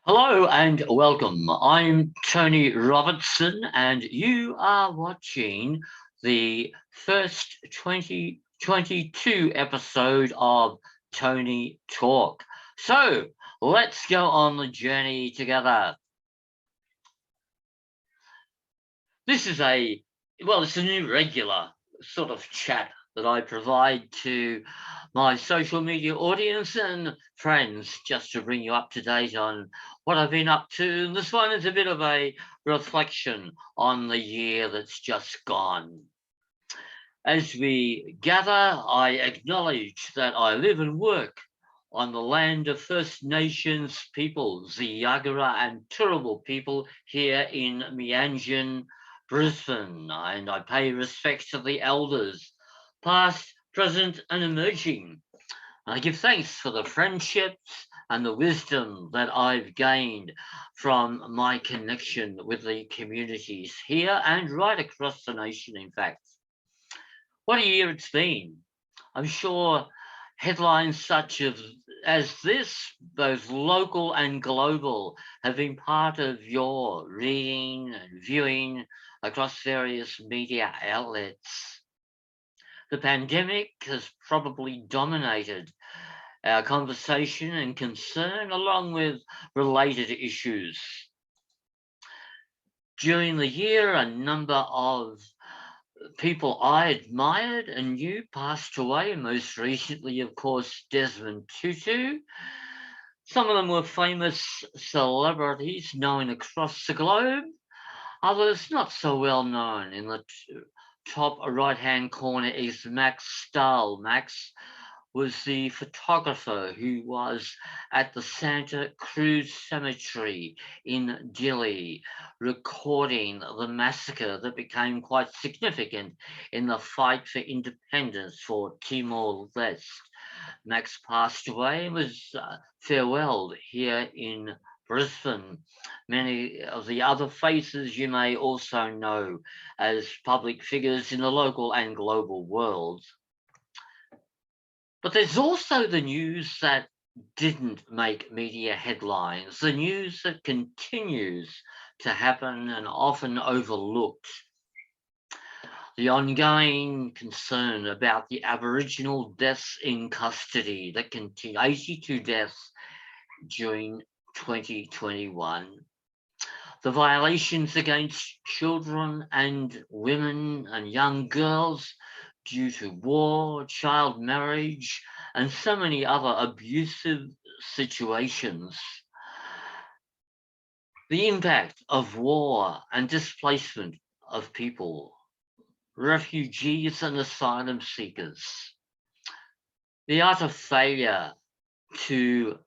Hello and welcome. I'm Tony Robertson, and you are watching the first 2022 episode of Tony Talk. So let's go on the journey together. This is it's a new regular sort of chat that I provide to my social media audience and friends just to bring you up to date on what I've been up to. And this one is a bit of a reflection on the year that's just gone. As we gather, I acknowledge that I live and work on the land of First Nations peoples, the Yagara and Turrbal people here in Meanjin, Brisbane, and I pay respect to the elders, past, present, and emerging. I give thanks for the friendships and the wisdom that I've gained from my connection with the communities here and right across the nation, in fact. What a year it's been. I'm sure headlines such as this, both local and global, have been part of your reading and viewing across various media outlets. The pandemic has probably dominated our conversation and concern, along with related issues. During the year, a number of people I admired and knew passed away, most recently, of course, Desmond Tutu. Some of them were famous celebrities known across the globe, others not so well known. In the top right hand corner is Max Stahl. Max was the photographer who was at the Santa Cruz Cemetery in Delhi, recording the massacre that became quite significant in the fight for independence for Timor-Leste. Max passed away and was farewelled here in Brisbane. Many of the other faces you may also know as public figures in the local and global world. But there's also the news that didn't make media headlines, the news that continues to happen and often overlooked. The ongoing concern about the Aboriginal deaths in custody that continue, 82 deaths during 2021. The violations against children and women and young girls due to war, child marriage, and so many other abusive situations. The impact of war and displacement of people, refugees and asylum seekers. The utter failure to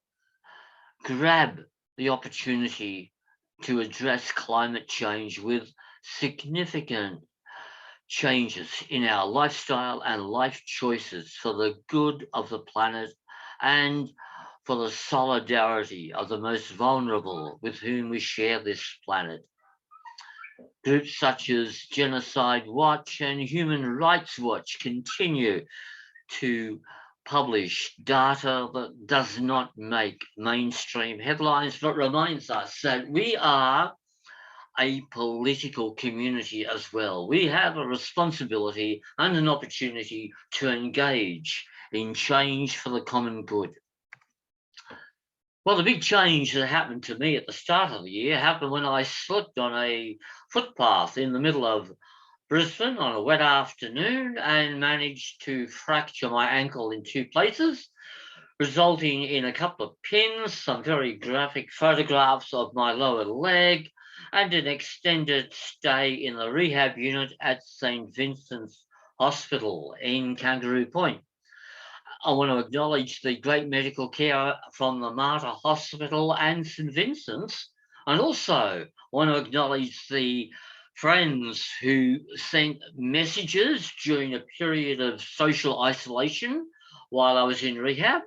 grab the opportunity to address climate change with significant changes in our lifestyle and life choices for the good of the planet and for the solidarity of the most vulnerable with whom we share this planet. Groups such as Genocide Watch and Human Rights Watch continue to publish data that does not make mainstream headlines, but reminds us that we are a political community as well. We have a responsibility and an opportunity to engage in change for the common good. Well, the big change that happened to me at the start of the year happened when I slipped on a footpath in the middle of Brisbane on a wet afternoon and managed to fracture my ankle in two places, resulting in a couple of pins, some very graphic photographs of my lower leg, and an extended stay in the rehab unit at St. Vincent's Hospital in Kangaroo Point. I want to acknowledge the great medical care from the Mater Hospital and St. Vincent's, and also want to acknowledge the friends who sent messages during a period of social isolation while I was in rehab,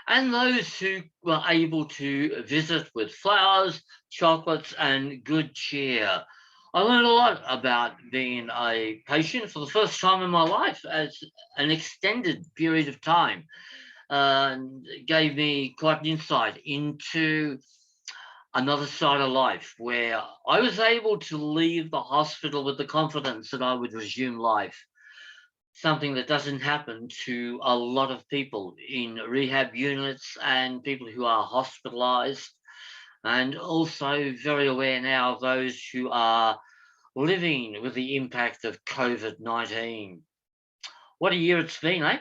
and those who were able to visit with flowers, chocolates, and good cheer. I learned a lot about being a patient for the first time in my life as an extended period of time. Gave me quite an insight into another side of life where I was able to leave the hospital with the confidence that I would resume life, something that doesn't happen to a lot of people in rehab units and people who are hospitalized, and also very aware now of those who are living with the impact of COVID-19. What a year it's been, eh?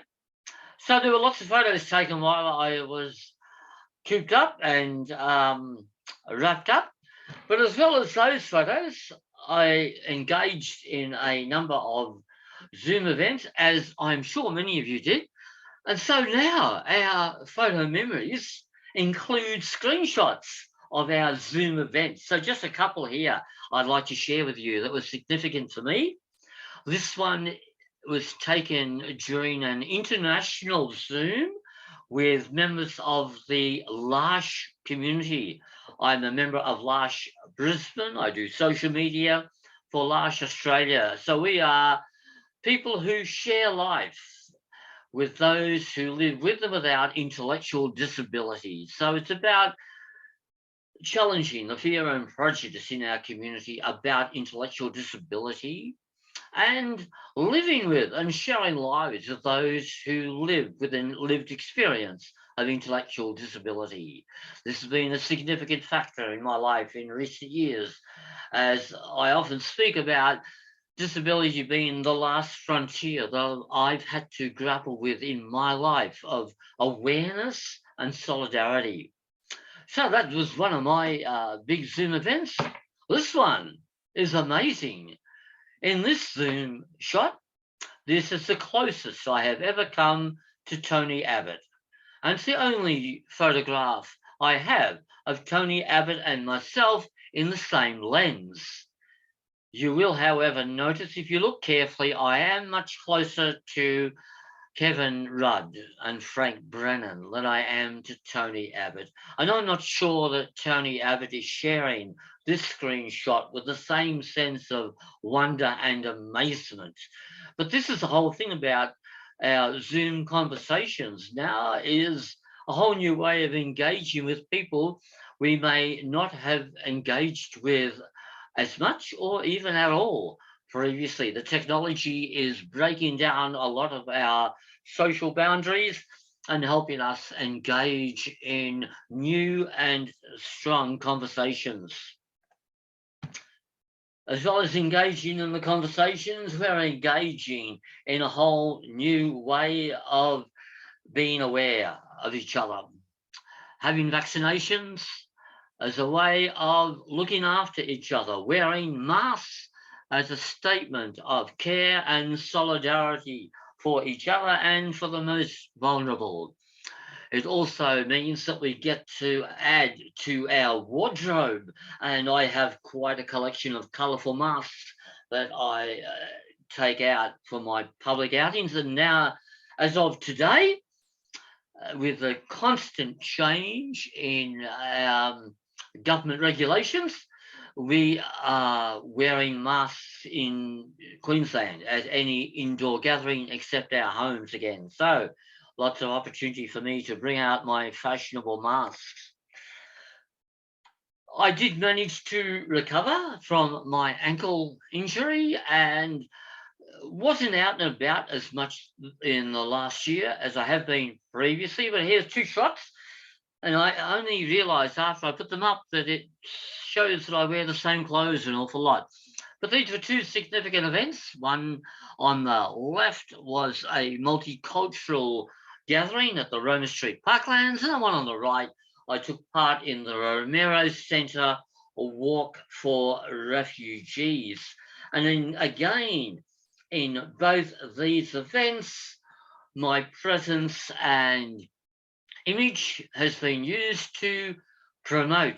So there were lots of photos taken while I was cooped up and wrapped up. But as well as those photos, I engaged in a number of Zoom events, as I'm sure many of you did. And so now our photo memories include screenshots of our Zoom events. So just a couple here I'd like to share with you that was significant for me. This one was taken during an international Zoom with members of the L'Arche community. I'm a member of L'Arche Brisbane. I do social media for L'Arche Australia. So we are people who share life with those who live with and without intellectual disabilities. So it's about challenging the fear and prejudice in our community about intellectual disability and living with and sharing lives with those who live with a lived experience of intellectual disability. This has been a significant factor in my life in recent years, as I often speak about disability being the last frontier that I've had to grapple with in my life of awareness and solidarity. So that was one of my big Zoom events. This one is amazing. In this Zoom shot, this is the closest I have ever come to Tony Abbott. And it's the only photograph I have of Tony Abbott and myself in the same lens. You will, however, notice if you look carefully, I am much closer to Kevin Rudd and Frank Brennan than I am to Tony Abbott. And I'm not sure that Tony Abbott is sharing this screenshot with the same sense of wonder and amazement. But this is the whole thing about our Zoom conversations now, is a whole new way of engaging with people we may not have engaged with as much or even at all previously. The technology is breaking down a lot of our social boundaries and helping us engage in new and strong conversations. As well as engaging in the conversations, we're engaging in a whole new way of being aware of each other. Having vaccinations as a way of looking after each other, wearing masks as a statement of care and solidarity for each other and for the most vulnerable. It also means that we get to add to our wardrobe, and I have quite a collection of colourful masks that I take out for my public outings. And now, as of today, with the constant change in government regulations, we are wearing masks in Queensland at any indoor gathering except our homes again. So lots of opportunity for me to bring out my fashionable masks. I did manage to recover from my ankle injury and wasn't out and about as much in the last year as I have been previously, but here's two shots. And I only realised after I put them up that it shows that I wear the same clothes an awful lot. But these were two significant events. One on the left was a multicultural gathering at the Roma Street Parklands, and the one on the right, I took part in the Romero Centre Walk for Refugees. And then again, in both these events, my presence and image has been used to promote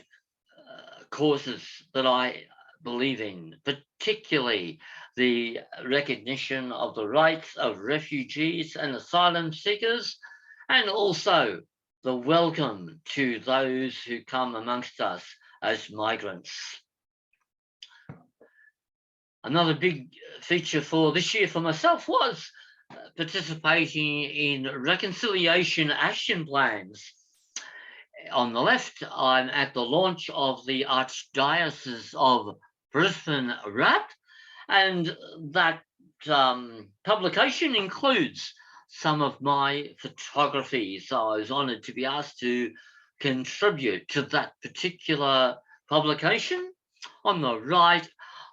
causes that I believe in, particularly the recognition of the rights of refugees and asylum seekers, and also the welcome to those who come amongst us as migrants. Another big feature for this year for myself was participating in reconciliation action plans. On the left, I'm at the launch of the Archdiocese of Brisbane RAP, and that publication includes some of my photography. So I was honoured to be asked to contribute to that particular publication. On the right,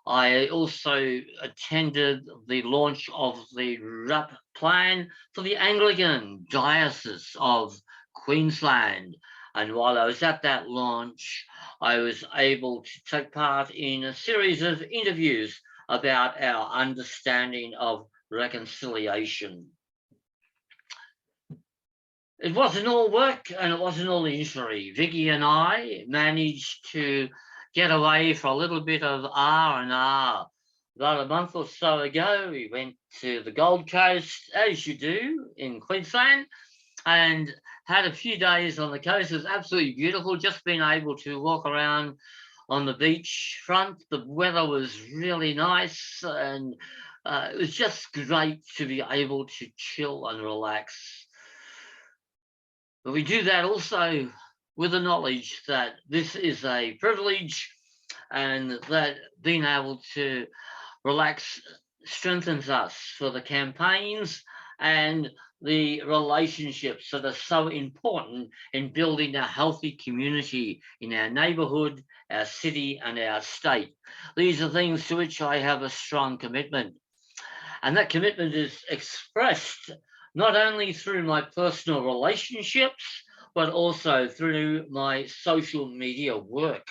I also attended the launch of the RAP plan for the Anglican Diocese of Queensland. And while I was at that launch, I was able to take part in a series of interviews about our understanding of reconciliation. It wasn't all work and it wasn't all injury. Vicky and I managed to get away for a little bit of R&R. About a month or so ago, we went to the Gold Coast, as you do in Queensland, and had a few days on the coast. It was absolutely beautiful, just being able to walk around on the beach front. The weather was really nice, and it was just great to be able to chill and relax. But we do that also with the knowledge that this is a privilege and that being able to relax strengthens us for the campaigns and the relationships that are so important in building a healthy community in our neighbourhood, our city, and our state. These are things to which I have a strong commitment. And that commitment is expressed not only through my personal relationships, but also through my social media work.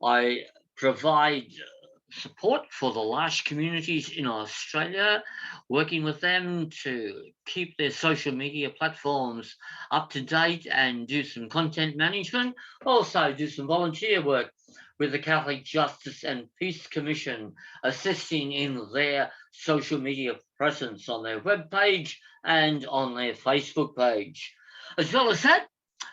I provide support for the large communities in Australia, working with them to keep their social media platforms up to date and do some content management. Also do some volunteer work with the Catholic Justice and Peace Commission, assisting in their social media presence on their webpage and on their Facebook page. As well as that,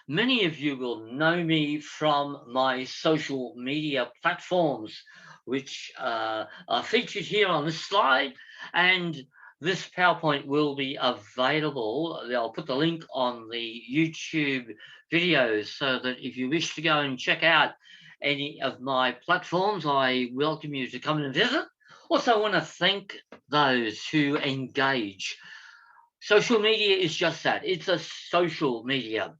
many of you will know me from my social media platforms, which are featured here on this slide, and this PowerPoint will be available. I'll put the link on the YouTube videos so that if you wish to go and check out any of my platforms, I welcome you to come and visit. Also, I want to thank those who engage. Social media is just that. It's a social media.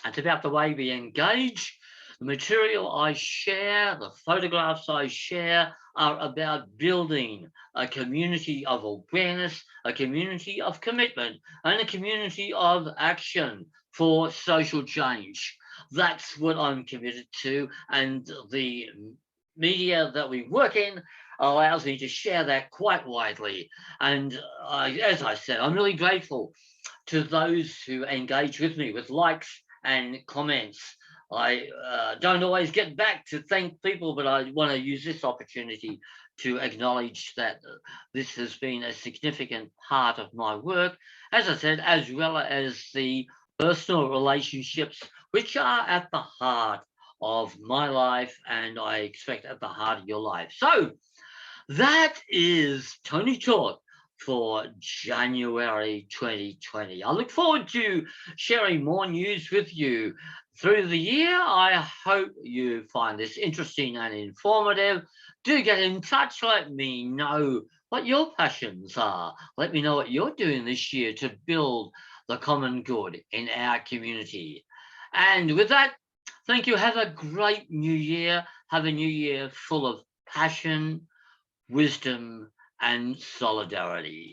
It's about the way we engage. The material I share, the photographs I share are about building a community of awareness, a community of commitment, and a community of action for social change. That's what I'm committed to, and the media that we work in allows me to share that quite widely. And as I said, I'm really grateful to those who engage with me with likes and comments. I don't always get back to thank people, but I want to use this opportunity to acknowledge that this has been a significant part of my work, as I said, as well as the personal relationships which are at the heart of my life, and I expect at the heart of your life. So that is Tony Talk for January 2020. I look forward to sharing more news with you through the year. I hope you find this interesting and informative. Do get in touch. Let me know what your passions are. Let me know what you're doing this year to build the common good in our community. And with that, thank you. Have a great new year. Have a new year full of passion, wisdom, and solidarity.